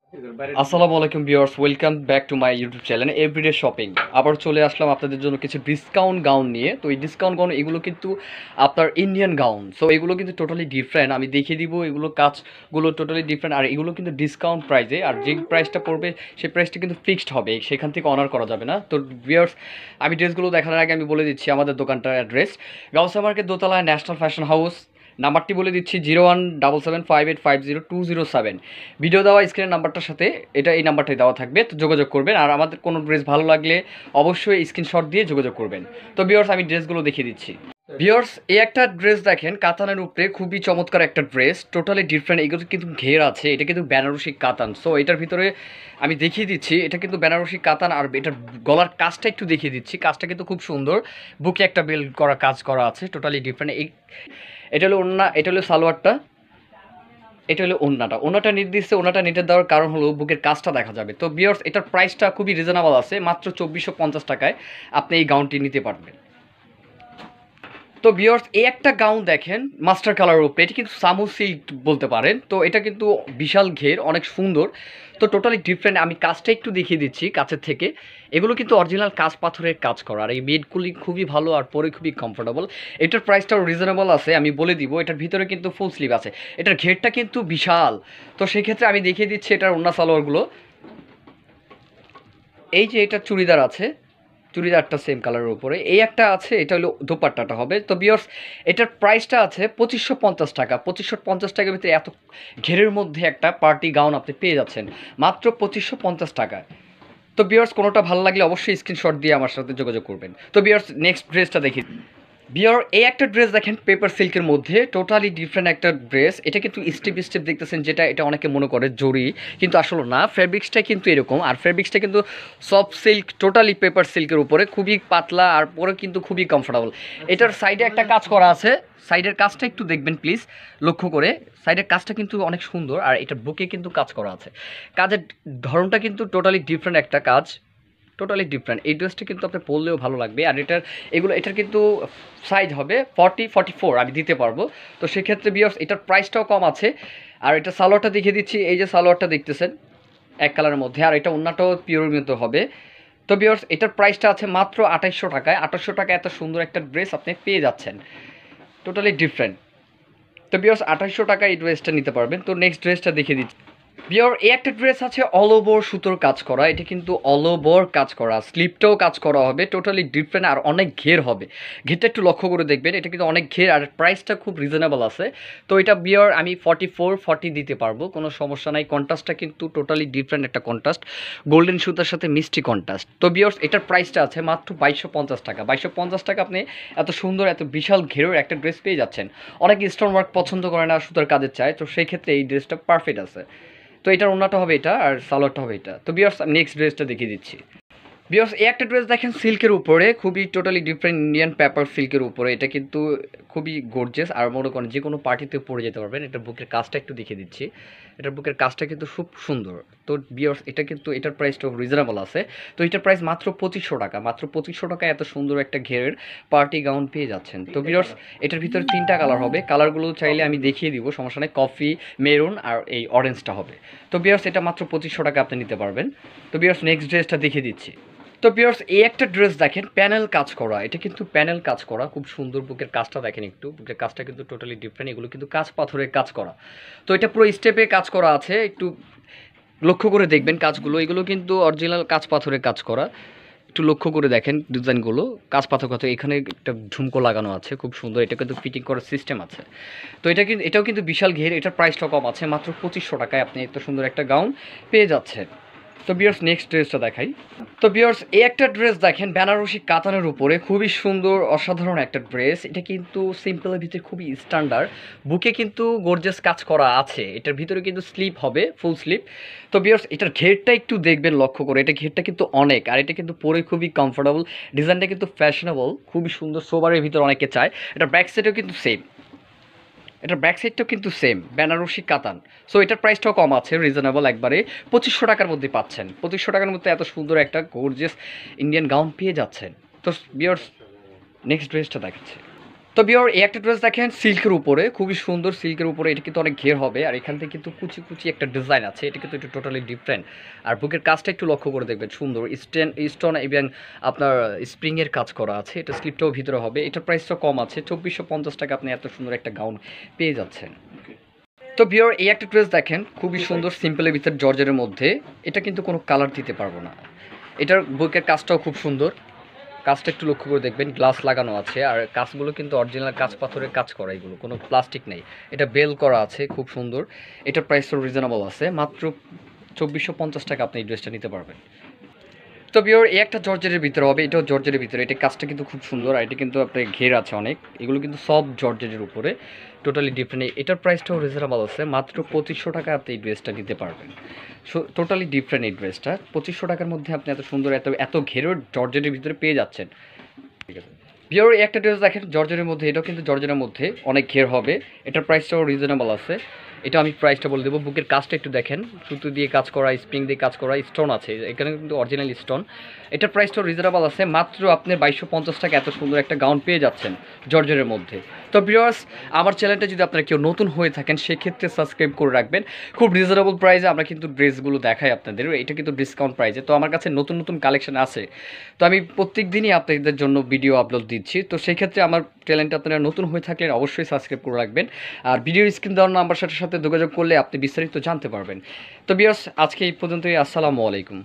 আসসালামু আলাইকুম viewers, welcome back to my YouTube channel everyday shopping. আবার চলে আসলাম আপনাদের জন্য কিছু ডিসকাউন্ট গাউন নিয়ে। তো এই ডিসকাউন্ট গাউন এগুলো কিন্তু আপনার ইন্ডিয়ান গাউন, সো এগুলো কিন্তু টোটালি ডিফারেন্ট। আমি দেখিয়ে দিব এগুলো কাজগুলো টোটালি ডিফারেন্ট, আর এগুলো কিন্তু ডিসকাউন্ট প্রাইসে, আর যে প্রাইসটা পড়বে সেই প্রাইসটা কিন্তু ফিক্সড হবে, সেখান থেকে অনার করা যাবে না। তো ভিউয়ার্স, আমি ড্রেসগুলো দেখানোর আগে আমি বলে দিচ্ছি আমাদের দোকানটার অ্যাড্রেস। গাউসিয়া মার্কেট, দোতলায় ন্যাশনাল ফ্যাশন হাউস। নাম্বারটি বলে দিচ্ছি 0177585027। ভিডিও দেওয়া স্ক্রিনের নাম্বারটার সাথে এই নাম্বারটাই দেওয়া থাকবে, তো যোগাযোগ করবেন। আর আমাদের কোনো ড্রেস ভালো লাগলে অবশ্যই স্ক্রিনশট দিয়ে যোগাযোগ করবেন। তো ভিউয়ার্স, আমি ড্রেসগুলো দেখিয়ে দিচ্ছি। ভিউয়ার্স, এই একটা ড্রেস দেখেন, কাতানের উপরে খুবই চমৎকার একটা ড্রেস, টোটালি ডিফারেন্ট। এগুলো কিন্তু ঘের আছে, এটা কিন্তু বেনারসি কাতান। সো এটার ভিতরে আমি দেখিয়ে দিচ্ছি, এটা কিন্তু বেনারসি কাতান। আর এটার গলার কাজটা একটু দেখিয়ে দিচ্ছি, কাজটা কিন্তু খুব সুন্দর। বুকে একটা বেল করা কাজ করা আছে, টোটালি ডিফারেন্ট। এটা হলো ওড়না, এটা হলো সালোয়ারটা, এটা হলো ওড়নাটা নির্দিষ্ট। ওড়নাটা নিতে দেওয়ার কারণ হলো বুকের কাজটা দেখা যাবে। তো ভিউয়ার্স, এটার প্রাইসটা খুবই রিজনেবল আছে, মাত্র 2450 টাকায় আপনি এই গাউনটি নিতে পারবেন। তো ভিউয়ার্স, এই একটা গাউন দেখেন মাস্টার কালারের উপরে, এটা কিন্তু সামু সিল্ক বলতে পারেন। তো এটা কিন্তু বিশাল ঘের, অনেক সুন্দর। তো টোটালি ডিফারেন্ট। আমি কাজটা একটু দেখিয়ে দিচ্ছি কাছের থেকে। এগুলো কিন্তু অরিজিনাল কাজ পাথরের কাজ করা, আর এই মেডগুলি খুবই ভালো, আর পরে খুবই কমফোর্টেবল। এটার প্রাইসটাও রিজনেবল আছে, আমি বলে দিব। এটার ভিতরে কিন্তু ফুল স্লিভ আছে, এটার ঘেরটা কিন্তু বিশাল। তো সেক্ষেত্রে আমি দেখিয়ে দিচ্ছি এটার ওড়না সালোয়ারগুলো। এই যে এটা চুড়িদার আছে, চুড়িদারটা সেম কালারের উপরে, এই একটা আছে, এটা হলো দোপাট্টাটা হবে। তো ভিউয়ার্স, এটার প্রাইসটা আছে 2550 টাকা। 2550 টাকার ভিতরে এত ঘেরের মধ্যে একটা পার্টি গাউন আপনি পেয়ে যাচ্ছেন মাত্র 2550 টাকায়। তো ভিউয়ার্স, কোনোটা ভালো লাগলে অবশ্যই স্ক্রিনশট দিয়ে আমার সাথে যোগাযোগ করবেন। তো ভিউয়ার্স, নেক্সট ড্রেসটা দেখি। বিয়ার, এই একটা ড্রেস দেখেন পেপার সিল্কের মধ্যে, টোটালি ডিফারেন্ট একটা ড্রেস। এটা কিন্তু স্টেপ স্টেপ দেখতেছেন, যেটা এটা অনেকে মনে করে জরি, কিন্তু আসলে না। ফেব্রিক্সটা কিন্তু এরকম, আর ফেব্রিক্সটা কিন্তু সফট সিল্ক, টোটালি পেপার সিল্কের উপরে, খুবই পাতলা, আর পরে কিন্তু খুবই কমফোর্টেবল। এটার সাইডে একটা কাজ করা আছে, সাইডের কাজটা একটু দেখবেন প্লিজ লক্ষ্য করে। সাইডের কাজটা কিন্তু অনেক সুন্দর, আর এটার বুকে কিন্তু কাজ করা আছে। কাজের ধরনটা কিন্তু টোটালি ডিফারেন্ট একটা কাজ, টোটালি ডিফারেন্ট। এই ড্রেসটা কিন্তু আপনি পরলেও ভালো লাগবে। আর এটার কিন্তু সাইজ হবে 44 আমি দিতে পারবো। তো সেক্ষেত্রে ভিউয়ার্স, এটার প্রাইসটাও কম আছে। আর এটা সালোয়ারটা দেখিয়ে দিচ্ছি, এই যে সালোয়ারটা দেখতেছেন এক কালারের মধ্যে, আর এটা ওড়নাটাও পিওর মতো হবে। তো ভিউয়ার্স, এটার প্রাইসটা আছে মাত্র 2800 টাকায়। 2800 টাকায় এত সুন্দর একটা ড্রেস আপনি পেয়ে যাচ্ছেন, টোটালি ডিফারেন্ট। তো ভিউয়ার্স, 2800 টাকায় এই ড্রেসটা নিতে পারবেন। তো নেক্সট ড্রেসটা দেখিয়ে দিচ্ছি। বিয়ার, এই একটা ড্রেস আছে অল ওভার সুতোর কাজ করা, এটা কিন্তু অল ওভার কাজ করা, স্লিপটাও কাজ করা হবে, টোটালি ডিফারেন্ট। আর অনেক ঘের হবে, ঘেরটা একটু লক্ষ্য করে দেখবেন, এটা কিন্তু অনেক ঘের, আর প্রাইসটা খুব রিজনেবল আছে। তো এটা বিয়ার আমি 40 দিতে পারবো, কোনো সমস্যা নাই। কন্ট্রাস্টটা কিন্তু টোটালি ডিফারেন্ট একটা কন্ট্রাস্ট, গোল্ডেন সুতার সাথে মিষ্টি কন্ট্রাস্ট। তো বিয়ার্স, এটার প্রাইসটা আছে মাত্র 2250 টাকা। 2250 টাকা আপনি এত সুন্দর, এত বিশাল ঘেরের একটা ড্রেস পেয়ে যাচ্ছেন। অনেকে স্টোন ওয়ার্ক পছন্দ করে না, সুতার কাজের চায়, তো সেই ক্ষেত্রে এই ড্রেসটা পারফেক্ট আছে। তো এটার ওড়নাটা হবে এটা, আর সালোয়ারটা হবে এটা। তো ভিউয়ার্স, নেক্সট ড্রেসটা দেখিয়ে দিচ্ছি। ভিউয়ার্স, এই একটা ড্রেস দেখেন সিল্কের উপরে, খুবই টোটালি ডিফারেন্ট ইন্ডিয়ান পেপার সিল্কের উপরে। এটা কিন্তু খুবই গর্জিয়াস, আর মনে করেন যে কোনো পার্টিতে পরে যেতে পারবেন। এটার বুকের কাজটা একটু দেখিয়ে দিচ্ছি, এটার বুকের কাজটা কিন্তু খুব সুন্দর। তো ভিউয়ার্স, এটা কিন্তু এটার প্রাইসটা রিজনেবল আছে। তো এটার প্রাইস মাত্র 2500 টাকা। মাত্র 2500 টাকায় এত সুন্দর একটা ঘেরের পার্টি গাউন পেয়ে যাচ্ছেন। তো ভিউয়ার্স, এটার ভিতরে 3টা কালার হবে, কালারগুলো চাইলে আমি দেখিয়ে দিব, সমস্যা নেই। কফি, মেরুন, আর এই অরেঞ্জটা হবে। তো ভিউয়ার্স, এটা মাত্র 2500 টাকা আপনি নিতে পারবেন। তো ভিউয়ার্স, নেক্সট ড্রেসটা দেখিয়ে দিচ্ছি। তো ভিউয়ার্স, এই একটা ড্রেস দেখেন প্যানেল কাজ করা, এটা কিন্তু প্যানেল কাজ করা, খুব সুন্দর। বুকের কাজটা দেখেন একটু, বুকের কাজটা কিন্তু টোটালি ডিফারেন্ট। এগুলো কিন্তু কাজ পাথরের কাজ করা। তো এটা পুরো স্টেপে কাজ করা আছে, একটু লক্ষ্য করে দেখবেন কাজগুলো। এগুলো কিন্তু অরিজিনাল কাজ পাথরের কাজ করা, একটু লক্ষ্য করে দেখেন ডিজাইনগুলো। কাজ পাথর কথা, এখানে একটা ঝুমকো লাগানো আছে, খুব সুন্দর। এটা কিন্তু ফিটিং করার সিস্টেম আছে। তো এটাও কিন্তু বিশাল ঘের, এটার প্রাইসটা কম আছে, মাত্র 2500 টাকায় আপনি এত সুন্দর একটা গাউন পেয়ে যাচ্ছেন। তো বিয়ার্স, নেক্সট ড্রেসটা দেখাই। তো বিয়ার্স, এই একটা ড্রেস দেখেন বেনারসি কাতানের উপরে, খুবই সুন্দর অসাধারণ একটা ড্রেস। এটা কিন্তু সিম্পলের ভিতরে খুবই স্ট্যান্ডার্ড, বুকে কিন্তু গর্জিয়াস কাজ করা আছে। এটার ভিতরে কিন্তু স্লিপ হবে, ফুল স্লিপ। তো বিয়ার্স, এটার ঘেরটা একটু দেখবেন লক্ষ্য করে, এটা ঘেরটা কিন্তু অনেক, আর এটা কিন্তু পরে খুবই কমফোর্টেবল। ডিজাইনটা কিন্তু ফ্যাশনেবল, খুবই সুন্দর, সোবারের ভিতরে অনেকে চায়। এটার ব্যাক সাইডেও কিন্তু সেম, এটার ব্যাক সাইডটাও কিন্তু সেম বেনারসি কাতান। সো এটার প্রাইসটাও কম আছে, রিজনেবল একবারে। 2500 টাকার মধ্যে পাচ্ছেন। 2500 টাকার মধ্যে এত সুন্দর একটা গর্জিয়াস ইন্ডিয়ান গাউন পেয়ে যাচ্ছেন। তো বিয়ার্স, নেক্সট ড্রেসটা দেখাচ্ছে। তো তো বিয়র এই একটা ড্রেস দেখেন সিল্কের উপরে, খুবই সুন্দর সিল্কের উপরে, এটা কিন্তু অনেক ঘের হবে আর এখান থেকে কিন্তু কুচি কুচি একটা ডিজাইন আছে, এটা কিন্তু একটু টোটালি ডিফারেন্ট। আর বুকের কাজটা একটু লক্ষ্য করে দেখবেন, সুন্দর স্টোন এবং আপনার স্প্রিংয়ের কাজ করা আছে, এটা স্লিপটাও ভিতরে হবে। এটার প্রাইসটাও কম আছে, 2450 টাকা আপনি এত সুন্দর একটা গাউন পেয়ে যাচ্ছেন। তো বিয়র এই একটা ড্রেস দেখেন, খুবই সুন্দর সিম্পলের ভিতর জর্জের মধ্যে, এটা কিন্তু কোনো কালার দিতে পারবো না। এটার বুকের কাজটাও খুব সুন্দর, কাজটা একটু লক্ষ্য করে দেখবেন, গ্লাস লাগানো আছে আর কাজগুলো কিন্তু অরিজিনাল কাঁচ পাথরের কাজ করা, এগুলো কোনো প্লাস্টিক নেই। এটা বেল করা আছে, খুব সুন্দর। এটার প্রাইসও রিজনেবল আছে, মাত্র 2450 টাকা আপনি এই ড্রেসটা নিতে পারবেন। তো বিয়র এই একটা জর্জেটের ভিতরে হবে, এটাও জর্জেটের ভিতরে, এটা কাজটা কিন্তু খুব সুন্দর আর এটা কিন্তু আপনার ঘের আছে অনেক, এগুলো কিন্তু সব জর্জেটের উপরে, টোটালি ডিফারেন্ট। এটার প্রাইসটাও রিজনেবল আছে, মাত্র 2500 টাকা আপনি এই ড্রেসটা নিতে পারবেন। টোটালি ডিফারেন্ট এই ড্রেসটা, 2500 টাকার মধ্যে আপনি এত সুন্দর এত ঘেরের জর্জেটের ভিতরে পেয়ে যাচ্ছেন। ঠিক আছে, বিয়র এই একটা ড্রেস দেখেন জর্জেটের মধ্যে, এটাও কিন্তু জর্জেটের মধ্যে অনেক ঘের হবে, এটার প্রাইসটাও রিজনেবল আছে। এটা আমি প্রাইসটা বলে দেবো। বুকের কাজটা একটু দেখেন, সুতো দিয়ে কাজ করা, স্প্রিং দিয়ে কাজ করা, স্টোন আছে এখানে কিন্তু অরিজিনাল স্টোন। এটার প্রাইসটাও রিজনেবল আছে, মাত্র আপনি 2250 টাকা এত সুন্দর একটা গাউন পেয়ে যাচ্ছেন জর্জেটের মধ্যে। তো ভিউয়ার্স, আমার চ্যানেলটা যদি আপনারা কেউ নতুন হয়ে থাকেন সেক্ষেত্রে সাবস্ক্রাইব করে রাখবেন। খুব রিজনেবল প্রাইসে আমরা কিন্তু ড্রেসগুলো দেখাই আপনাদের, এটা কিন্তু ডিসকাউন্ট প্রাইসে। তো আমার কাছে নতুন নতুন কালেকশন আছে, তো আমি প্রত্যেক দিনই আপনাদের জন্য ভিডিও আপলোড দিচ্ছি। তো সেই ক্ষেত্রে আমার চ্যানেলটা আপনারা নতুন হয়ে থাকলে অবশ্যই সাবস্ক্রাইব করে রাখবেন। আর ভিডিও স্ক্রিন দেওয়ার নাম্বার সাথে যোগাযোগ করলে আপনি বিস্তারিত জানতে পারবেন। তো ভিউয়ার্স, আজকে এই পর্যন্তই। আসসালামু আলাইকুম।